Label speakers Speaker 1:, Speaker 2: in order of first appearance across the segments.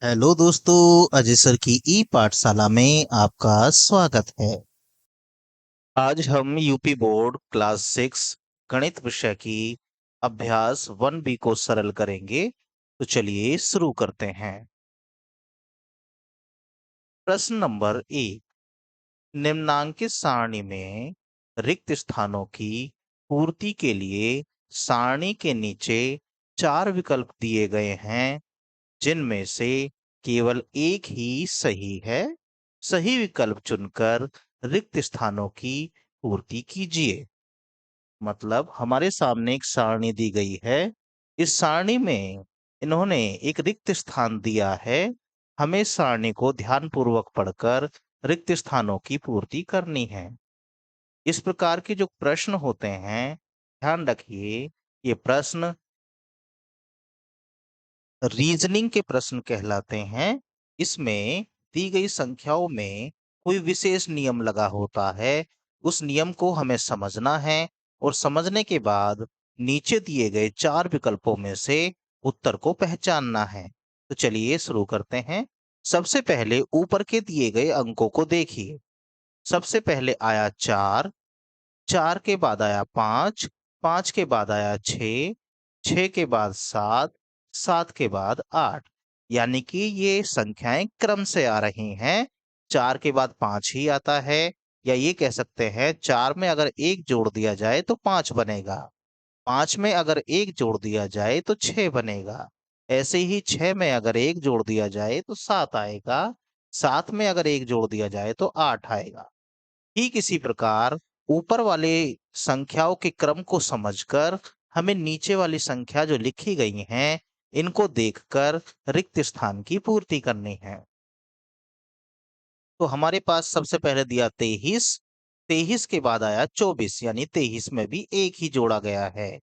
Speaker 1: Hello दोस्तों, Ajay sir की ई पाठशाला में आपका स्वागत है। आज हम यूपी बोर्ड क्लास 6 गणित विषय की अभ्यास 1B को सरल करेंगे। तो चलिए शुरू करते हैं। प्रश्न नंबर 1। निम्नांकित सारणी में रिक्त स्थानों की पूर्ति के लिए सारणी के नीचे 4 विकल्प दिए गए हैं, जिनमें से केवल एक ही सही है। सही विकल्प चुनकर रिक्त स्थानों की पूर्ति कीजिए। मतलब हमारे सामने एक सारणी दी गई है। इस सारणी में इन्होंने एक रिक्त स्थान दिया है। हमें इस सारणी को ध्यानपूर्वक पढ़कर रिक्त स्थानों की पूर्ति करनी है। इस प्रकार के जो प्रश्न होते हैं, ध्यान रखिए, ये प्रश्न रीजनिंग के प्रश्न कहलाते हैं। इसमें दी गई संख्याओं में कोई विशेष नियम लगा होता है। उस नियम को हमें समझना है और समझने के बाद नीचे दिए गए 4 विकल्पों में से उत्तर को पहचानना है। तो चलिए शुरू करते हैं। सबसे पहले ऊपर के दिए गए अंकों को देखिए। सबसे पहले आया 4, 4 के बाद आया 5, 5 के बाद आया 6, 6 के बाद 7, 7 के बाद 8। यानी कि ये संख्याएं क्रम से आ रही हैं। 4 के बाद 5 ही आता है, या ये कह सकते हैं 4 में अगर 1 जोड़ दिया जाए तो 5 बनेगा। 5 में अगर 1 जोड़ दिया जाए तो 6 बनेगा। ऐसे ही 6 में अगर 1 जोड़ दिया जाए तो 7 आएगा। 7 में अगर 1 जोड़ दिया जाए तो 8 आएगा। ठीक इसी प्रकार ऊपर वाले संख्याओं के क्रम को समझकर हमें नीचे वाली संख्या जो लिखी गई हैं, इनको देखकर रिक्त स्थान की पूर्ति करनी है। तो हमारे पास सबसे पहले दिया 23, 23 के बाद आया 24, यानी 23 में भी एक ही जोड़ा गया है।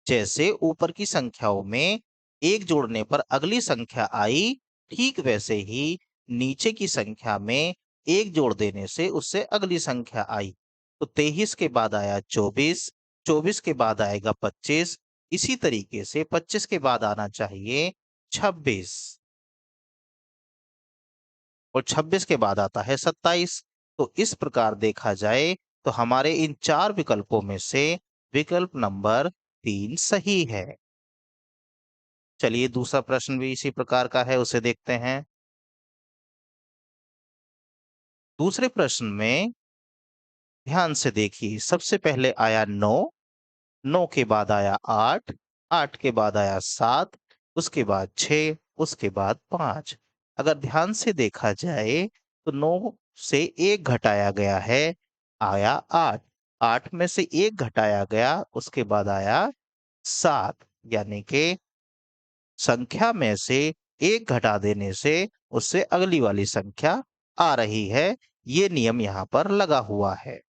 Speaker 1: जैसे ऊपर की संख्याओं में एक जोड़ने पर अगली संख्या आई, ठीक वैसे ही नीचे की संख्या में एक जोड़ देने से उससे अगली संख्या आई। तो 23 के बाद आया 24, 24 के बाद आएगा 25। इसी तरीके से 25 के बाद आना चाहिए 26, और 26 के बाद आता है 27। तो इस प्रकार देखा जाए तो हमारे इन 4 विकल्पों में से विकल्प नंबर 3 सही है। चलिए दूसरा प्रश्न भी इसी प्रकार का है, उसे देखते हैं। दूसरे प्रश्न में ध्यान से देखिए। सबसे पहले आया 9, 9 के बाद आया 8, 8 के बाद आया 7, उसके बाद 6, उसके बाद 5। अगर ध्यान से देखा जाए तो 9 से 1 घटाया गया है, आया 8। 8 में से 1 घटाया गया, उसके बाद आया 7। यानी कि संख्या में से 1 घटा देने से उससे अगली वाली संख्या आ रही है। ये नियम यहाँ पर लगा हुआ है।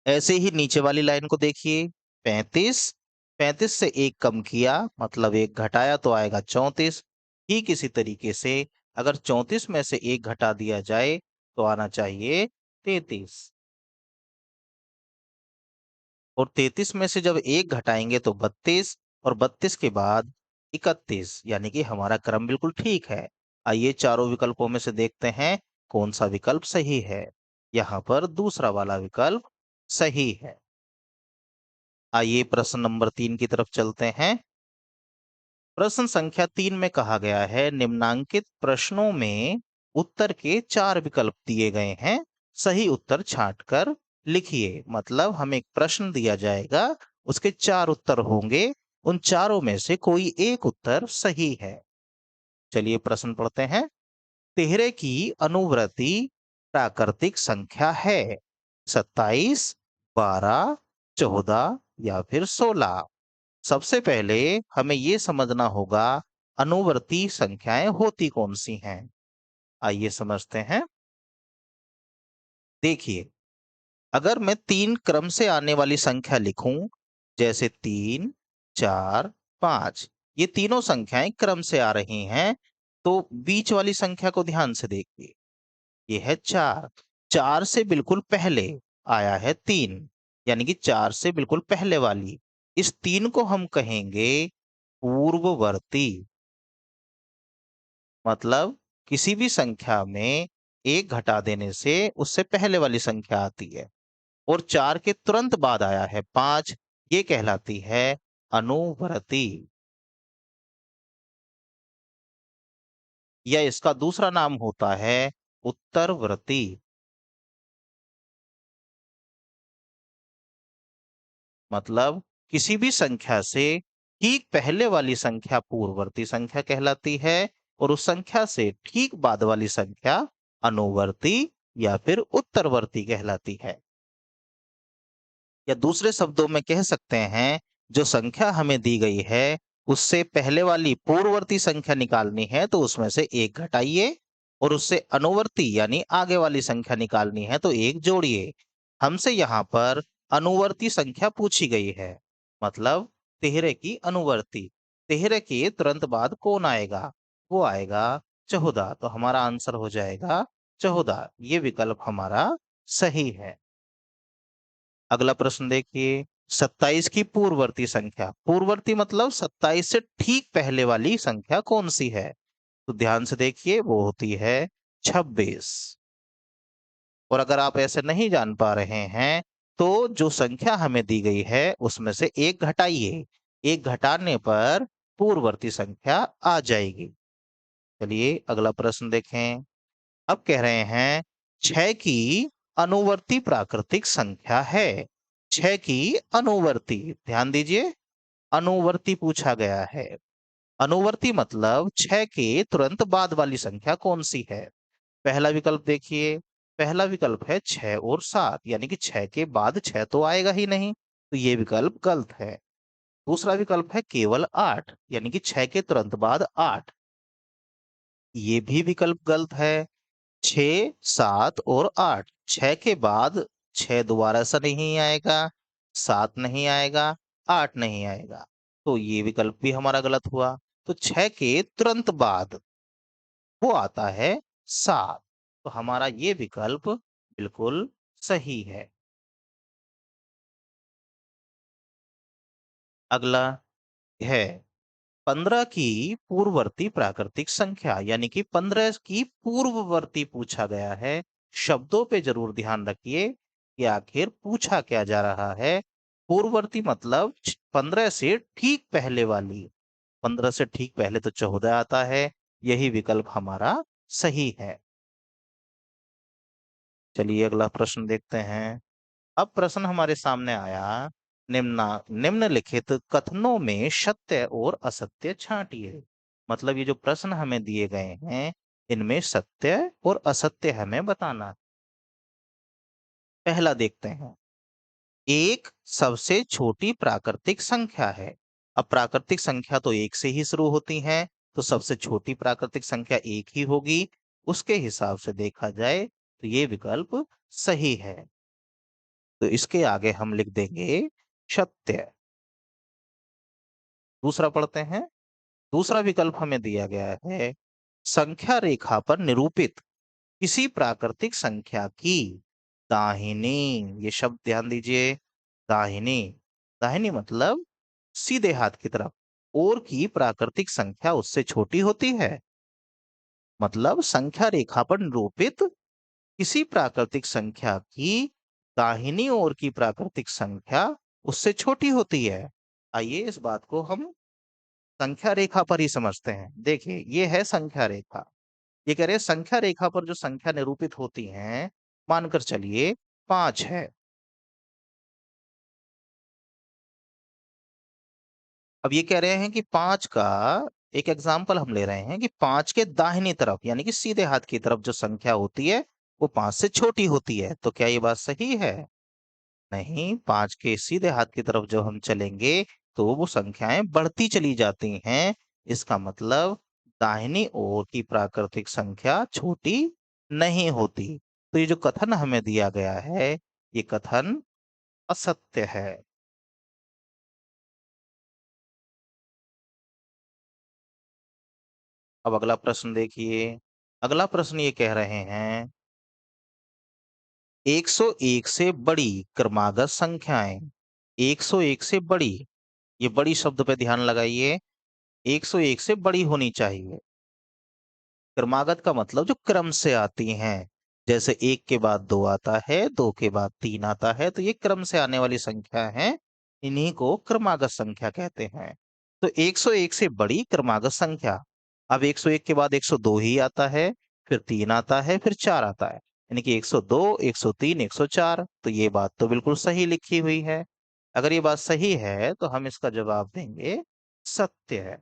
Speaker 1: ऐसे ही नीचे वाली लाइन को देखिए। 35, 35 से 1 कम किया, मतलब 1 घटाया तो आएगा 34। ठीक इसी तरीके से अगर 34 में से 1 घटा दिया जाए तो आना चाहिए 33। और 33 में से जब 1 घटाएंगे तो 32, और 32 के बाद 31। यानी कि हमारा क्रम बिल्कुल ठीक है। आइए चारों विकल्पों में से देखते हैं कौन सा विकल्प सही है। यहाँ पर दूसरा वाला विकल्प सही है। आइए प्रश्न नंबर 3 की तरफ चलते हैं। प्रश्न संख्या 3 में कहा गया है, निम्नांकित प्रश्नों में उत्तर के 4 विकल्प दिए गए हैं, सही उत्तर छांटकर लिखिए। मतलब हमें एक प्रश्न दिया जाएगा, उसके 4 उत्तर होंगे, उन चारों में से कोई एक उत्तर सही है। चलिए प्रश्न पढ़ते हैं। तिहरे की अनुवृत्ति प्राकृतिक संख्या है। 27, 12, 14 या फिर 16। सबसे पहले हमें ये समझना होगा अनुवर्ती संख्याएं होती कौन सी हैं। आइए समझते हैं। देखिए, अगर मैं 3 क्रम से आने वाली संख्या लिखूं, जैसे 3, 4, 5, ये तीनों संख्याएं क्रम से आ रही हैं, तो बीच वाली संख्या को ध्यान से देखिए। ये है 4, 4 से बिल्कुल पहले आया है 3, यानी कि 4 से बिल्कुल पहले वाली। इस 3 को हम कहेंगे पूर्ववर्ती। मतलब किसी भी संख्या में एक घटा देने से उससे पहले वाली संख्या आती है, और 4 के तुरंत बाद आया है 5, ये कहलाती है अनुवर्ती। या इसका दूसरा नाम होता है उत्तरवर्ती। मतलब किसी भी संख्या से ठीक पहले वाली संख्या पूर्ववर्ती संख्या कहलाती है, और उस संख्या से ठीक बाद वाली संख्या अनुवर्ती या फिर उत्तरवर्ती कहलाती है। या दूसरे शब्दों में कह सकते हैं, जो संख्या हमें दी गई है उससे पहले वाली पूर्ववर्ती संख्या निकालनी है तो उसमें से एक घटाइए, और उससे अनुवर्ती यानी आगे वाली संख्या निकालनी है तो एक जोड़िए। हमसे यहाँ पर अनुवर्ती संख्या पूछी गई है, मतलब 13 की अनुवर्ती। 13 के तुरंत बाद कौन आएगा? वो आएगा 14। तो हमारा आंसर हो जाएगा 14। ये विकल्प हमारा सही है। अगला प्रश्न देखिए, 27 की पूर्ववर्ती संख्या। पूर्ववर्ती मतलब 27 से ठीक पहले वाली संख्या कौन सी है? तो ध्यान से देखिए, वो होती है 26। और अगर आप ऐसे नहीं जान पा रहे हैं तो जो संख्या हमें दी गई है उसमें से एक घटाइए। एक घटाने पर पूर्ववर्ती संख्या आ जाएगी। चलिए अगला प्रश्न देखें। अब कह रहे हैं 6 की अनुवर्ती प्राकृतिक संख्या है। 6 की अनुवर्ती, ध्यान दीजिए, अनुवर्ती पूछा गया है। अनुवर्ती मतलब 6 के तुरंत बाद वाली संख्या कौन सी है? पहला विकल्प देखिए। पहला विकल्प है 6 और 7, यानी कि 6 के बाद 6 तो आएगा ही नहीं, तो ये विकल्प गलत है। दूसरा विकल्प है केवल 8, यानी कि 6 के तुरंत बाद 8, ये भी विकल्प गलत है। 6, 7 और 8, 6 के बाद 6 दोबारा से नहीं आएगा, 7 नहीं आएगा, 8 नहीं आएगा, तो ये विकल्प भी हमारा गलत हुआ। तो 6 के तुरंत बाद वो आता है 7, तो हमारा ये विकल्प बिल्कुल सही है। अगला है 15 की पूर्ववर्ती प्राकृतिक संख्या, यानी कि 15 की पूर्ववर्ती पूछा गया है। शब्दों पे जरूर ध्यान रखिए कि आखिर पूछा क्या जा रहा है। पूर्ववर्ती मतलब 15 से ठीक पहले वाली। 15 से ठीक पहले तो 14 आता है, यही विकल्प हमारा सही है। चलिए अगला प्रश्न देखते हैं। अब प्रश्न हमारे सामने आया, निम्नलिखित कथनों में सत्य और असत्य छांटिए। मतलब ये जो प्रश्न हमें दिए गए हैं इनमें सत्य और असत्य हमें बताना। पहला देखते हैं, एक सबसे छोटी प्राकृतिक संख्या है। अब प्राकृतिक संख्या तो एक से ही शुरू होती है, तो सबसे छोटी प्राकृतिक संख्या एक ही होगी। उसके हिसाब से देखा जाए तो ये विकल्प सही है। तो इसके आगे हम लिख देंगे सत्य। दूसरा पढ़ते हैं। दूसरा विकल्प हमें दिया गया है, संख्या रेखा पर निरूपित किसी प्राकृतिक संख्या की दाहिनी, ये शब्द ध्यान दीजिए, दाहिनी। दाहिनी मतलब सीधे हाथ की तरफ, और की प्राकृतिक संख्या उससे छोटी होती है। मतलब संख्या रेखा पर निरूपित किसी प्राकृतिक संख्या की दाहिनी ओर की प्राकृतिक संख्या उससे छोटी होती है। आइए इस बात को हम संख्या रेखा पर ही समझते हैं। देखिए ये है संख्या रेखा। ये कह रहे हैं संख्या रेखा पर जो संख्या निरूपित होती हैं, मानकर चलिए 5 है। अब ये कह रहे हैं कि 5 का एक एग्जाम्पल हम ले रहे हैं कि 5 के दाहिनी तरफ यानी कि सीधे हाथ की तरफ जो संख्या होती है वो 5 से छोटी होती है। तो क्या ये बात सही है? नहीं, 5 के सीधे हाथ की तरफ जब हम चलेंगे तो वो संख्याएं बढ़ती चली जाती हैं। इसका मतलब दाहिनी ओर की प्राकृतिक संख्या छोटी नहीं होती। तो ये जो कथन हमें दिया गया है ये कथन असत्य है। अब अगला प्रश्न देखिए। अगला प्रश्न ये कह रहे हैं, 101 से बड़ी क्रमागत संख्याएं। 101 से बड़ी, ये बड़ी शब्द पे ध्यान लगाइए। 101 से बड़ी होनी चाहिए। क्रमागत का मतलब जो क्रम से आती हैं। जैसे 1 के बाद 2 आता है, 2 के बाद 3 आता है, तो ये क्रम से आने वाली संख्या हैं, इन्हीं को क्रमागत संख्या कहते हैं। तो 101 से बड़ी क्रमागत संख्या, अब 101 के बाद 102 ही आता है, फिर 3 आता है, फिर 4 आता है। यानी कि 102, 103, 104, तो ये बात तो बिल्कुल सही लिखी हुई है। अगर ये बात सही है, तो हम इसका जवाब देंगे सत्य है।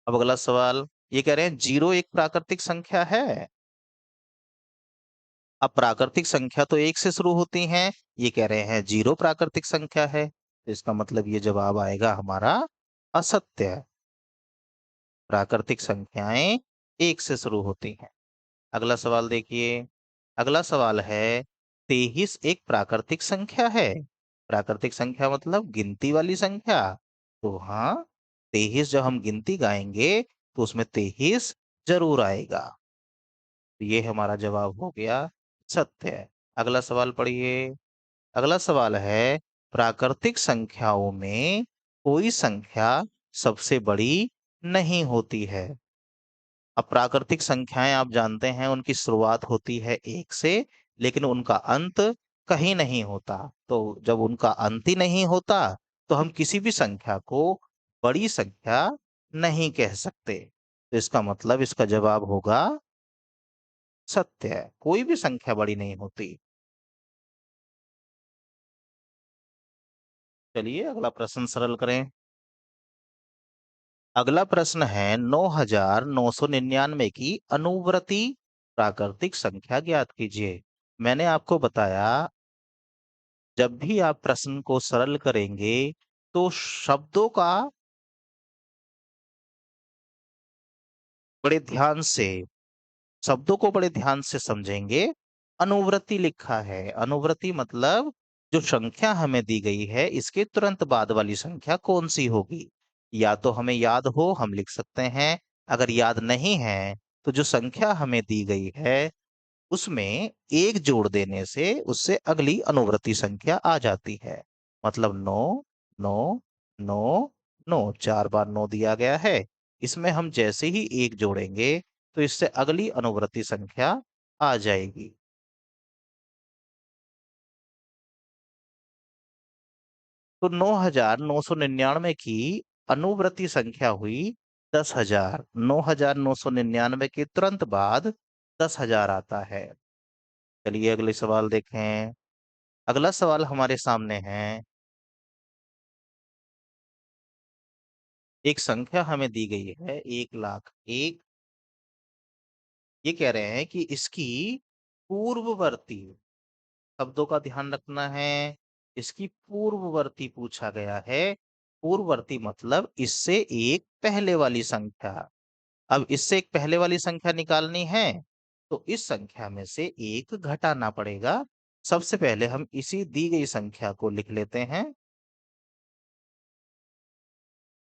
Speaker 1: अब अगला सवाल, ये कह रहे हैं 0 एक प्राकृतिक संख्या है। अब प्राकृतिक संख्या तो 1 से शुरू होती हैं, ये कह रहे हैं 0 प्राकृतिक संख्या है, तो इसका मतलब ये जवाब आएगा हमारा असत्य है। प्राकृतिक संख्याएं 1 से शुरू होती हैं। अगला सवाल देखिए, अगला सवाल है 23 एक प्राकृतिक संख्या है। प्राकृतिक संख्या मतलब गिनती वाली संख्या। तो हाँ, 23 जब हम गिनती गाएंगे तो उसमें 23 जरूर आएगा। तो ये हमारा जवाब हो गया सत्य है। अगला सवाल पढ़िए। अगला सवाल है, प्राकृतिक संख्याओं में कोई संख्या सबसे बड़ी नहीं होती है। अब प्राकृतिक संख्याएं आप जानते हैं, उनकी शुरुआत होती है 1 से, लेकिन उनका अंत कहीं नहीं होता। तो जब उनका अंत ही नहीं होता, तो हम किसी भी संख्या को बड़ी संख्या नहीं कह सकते। तो इसका मतलब इसका जवाब होगा सत्य है, कोई भी संख्या बड़ी नहीं होती। चलिए अगला प्रश्न सरल करें। अगला प्रश्न है 9999 की अनुवर्ती प्राकृतिक संख्या ज्ञात कीजिए। मैंने आपको बताया, जब भी आप प्रश्न को सरल करेंगे तो बड़े ध्यान से शब्दों को बड़े ध्यान से समझेंगे। अनुवृत्ति लिखा है, अनुवृत्ति मतलब जो संख्या हमें दी गई है, इसके तुरंत बाद वाली संख्या कौन सी होगी। या तो हमें याद हो, हम लिख सकते हैं। अगर याद नहीं है, तो जो संख्या हमें दी गई है उसमें एक जोड़ देने से उससे अगली अनुवृत्ति संख्या आ जाती है। मतलब 9, 9, 9, 9, 4 बार 9 दिया गया है। इसमें हम जैसे ही एक जोड़ेंगे तो इससे अगली अनुवृत्ति संख्या आ जाएगी। तो 9999 की अनुवृत्ति संख्या हुई 10,000। 9999 के तुरंत बाद 10,000 आता है। चलिए अगले सवाल देखें। अगला सवाल हमारे सामने है, एक संख्या हमें दी गई है 1,01,000। ये कह रहे हैं कि इसकी पूर्ववर्ती, शब्दों का ध्यान रखना है, इसकी पूर्ववर्ती पूछा गया है। पूर्ववर्ती मतलब इससे एक पहले वाली संख्या। अब इससे एक पहले वाली संख्या निकालनी है, तो इस संख्या में से एक घटाना पड़ेगा। सबसे पहले हम इसी दी गई संख्या को लिख लेते हैं,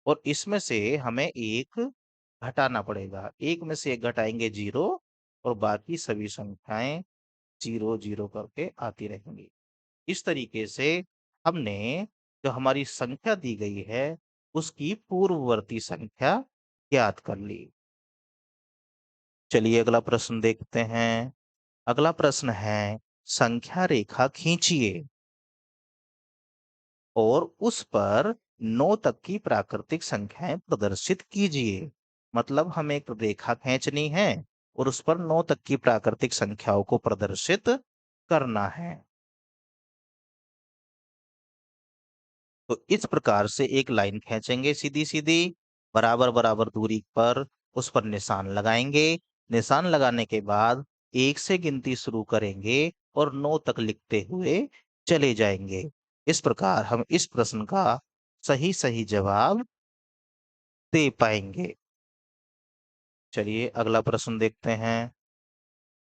Speaker 1: और इसमें से हमें एक घटाना पड़ेगा। एक में से एक घटाएंगे 0, और बाकी सभी संख्याएं 0 0 करके आती रहेंगी। इस तरीके से हमने जो हमारी संख्या दी गई है उसकी पूर्ववर्ती संख्या ज्ञात कर ली। चलिए अगला प्रश्न देखते हैं। अगला प्रश्न है, संख्या रेखा खींचिए और उस पर 9 तक की प्राकृतिक संख्याएं प्रदर्शित कीजिए। मतलब हमें एक रेखा खींचनी है और उस पर 9 तक की प्राकृतिक संख्याओं को प्रदर्शित करना है। तो इस प्रकार से एक लाइन खींचेंगे सीधी सीधी, बराबर बराबर दूरी पर उस पर निशान लगाएंगे। निशान लगाने के बाद 1 से गिनती शुरू करेंगे और 9 तक लिखते हुए चले जाएंगे। इस प्रकार हम इस प्रश्न का सही सही जवाब दे पाएंगे। चलिए अगला प्रश्न देखते हैं।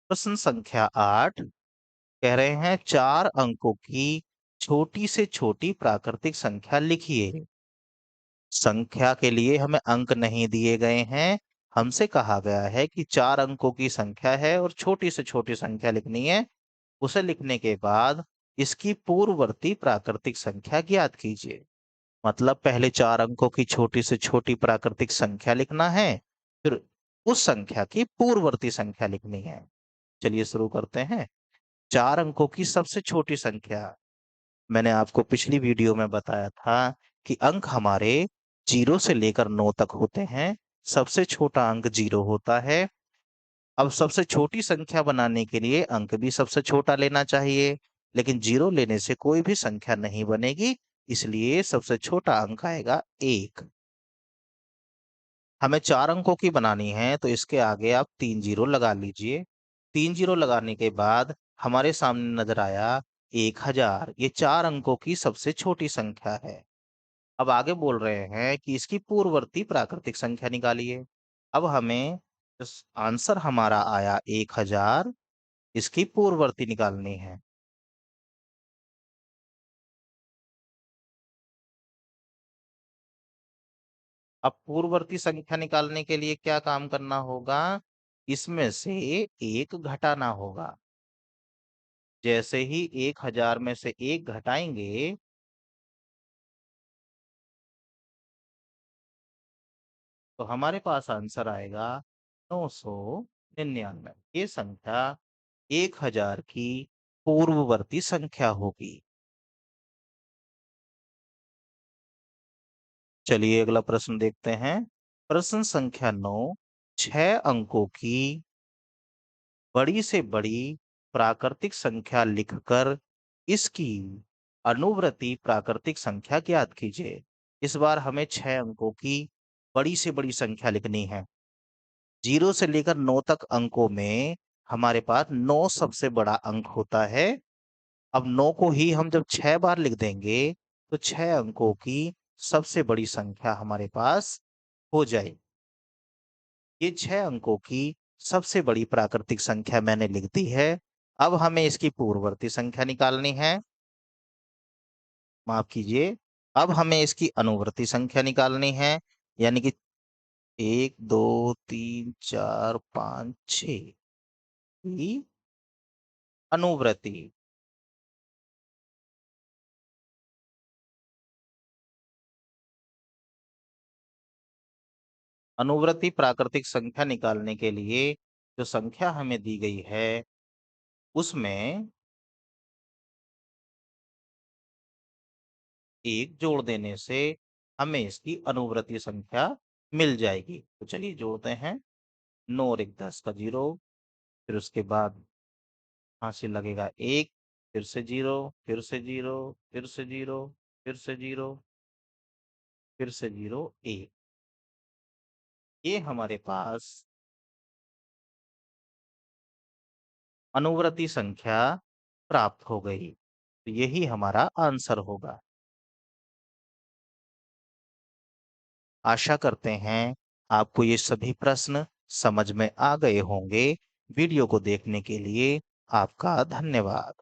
Speaker 1: प्रश्न संख्या 8 कह रहे हैं 4 अंकों की छोटी से छोटी प्राकृतिक संख्या लिखिए। संख्या के लिए हमें अंक नहीं दिए गए हैं। हमसे कहा गया है कि 4 अंकों की संख्या है और छोटी से छोटी संख्या लिखनी है। उसे लिखने के बाद इसकी पूर्ववर्ती प्राकृतिक संख्या ज्ञात कीजिए। मतलब पहले 4 अंकों की छोटी से छोटी प्राकृतिक संख्या लिखना है, फिर उस संख्या की पूर्ववर्ती संख्या लिखनी है। चलिए शुरू करते हैं। 4 अंकों की सबसे छोटी संख्या। मैंने आपको पिछली वीडियो में बताया था कि अंक हमारे 0 से लेकर 9 तक होते हैं। सबसे छोटा अंक 0 होता है। अब सबसे छोटी संख्या बनाने के लिए अंक भी सबसे छोटा लेना चाहिए, लेकिन 0 लेने से कोई भी संख्या नहीं बनेगी, इसलिए सबसे छोटा अंक आएगा 1। हमें 4 अंकों की बनानी है, तो इसके आगे आप 3 जीरो लगा लीजिए। 3 जीरो लगाने के बाद हमारे सामने नजर आया 1000। ये 4 अंकों की सबसे छोटी संख्या है। अब आगे बोल रहे हैं कि इसकी पूर्ववर्ती प्राकृतिक संख्या निकालिए। अब हमें आंसर हमारा आया 1000, इसकी पूर्ववर्ती निकालनी है। अब पूर्ववर्ती संख्या निकालने के लिए क्या काम करना होगा? इसमें से एक घटाना होगा। जैसे ही 1000 में से एक घटाएंगे, तो हमारे पास आंसर आएगा 999। ये संख्या 1000 की पूर्ववर्ती संख्या होगी। चलिए अगला प्रश्न देखते हैं। प्रश्न संख्या 9। 6 अंकों की बड़ी से बड़ी प्राकृतिक संख्या लिखकर इसकी अनुवर्ती प्राकृतिक संख्या ज्ञात कीजिए। इस बार हमें 6 अंकों की बड़ी से बड़ी संख्या लिखनी है। 0 से लेकर 9 तक अंकों में हमारे पास 9 सबसे बड़ा अंक होता है। अब 9 को ही हम जब 6 बार लिख देंगे, तो 6 अंकों की सबसे बड़ी संख्या हमारे पास हो जाएगी। ये 6 अंकों की सबसे बड़ी प्राकृतिक संख्या मैंने लिख दी है। अब हमें इसकी पूर्ववर्ती संख्या निकालनी है। माफ कीजिए। अब हमें इसकी अनुवर्ती संख्या निकालनी है, यानी कि 1 2 3 4 5 6 की अनुवर्ती। अनुवर्ती प्राकृतिक संख्या निकालने के लिए जो संख्या हमें दी गई है, उसमें एक जोड़ देने से हमें इसकी अनुवर्ती संख्या मिल जाएगी। तो चलिए जोड़ते हैं। 9 और 1 10 का 0, फिर उसके बाद यहाँ से लगेगा 1, फिर से 0, फिर से 0, फिर से 0, फिर से 0, फिर से 0 1। ये हमारे पास अनुवर्ती संख्या प्राप्त हो गई। तो यही हमारा आंसर होगा। आशा करते हैं आपको ये सभी प्रश्न समझ में आ गए होंगे। वीडियो को देखने के लिए आपका धन्यवाद।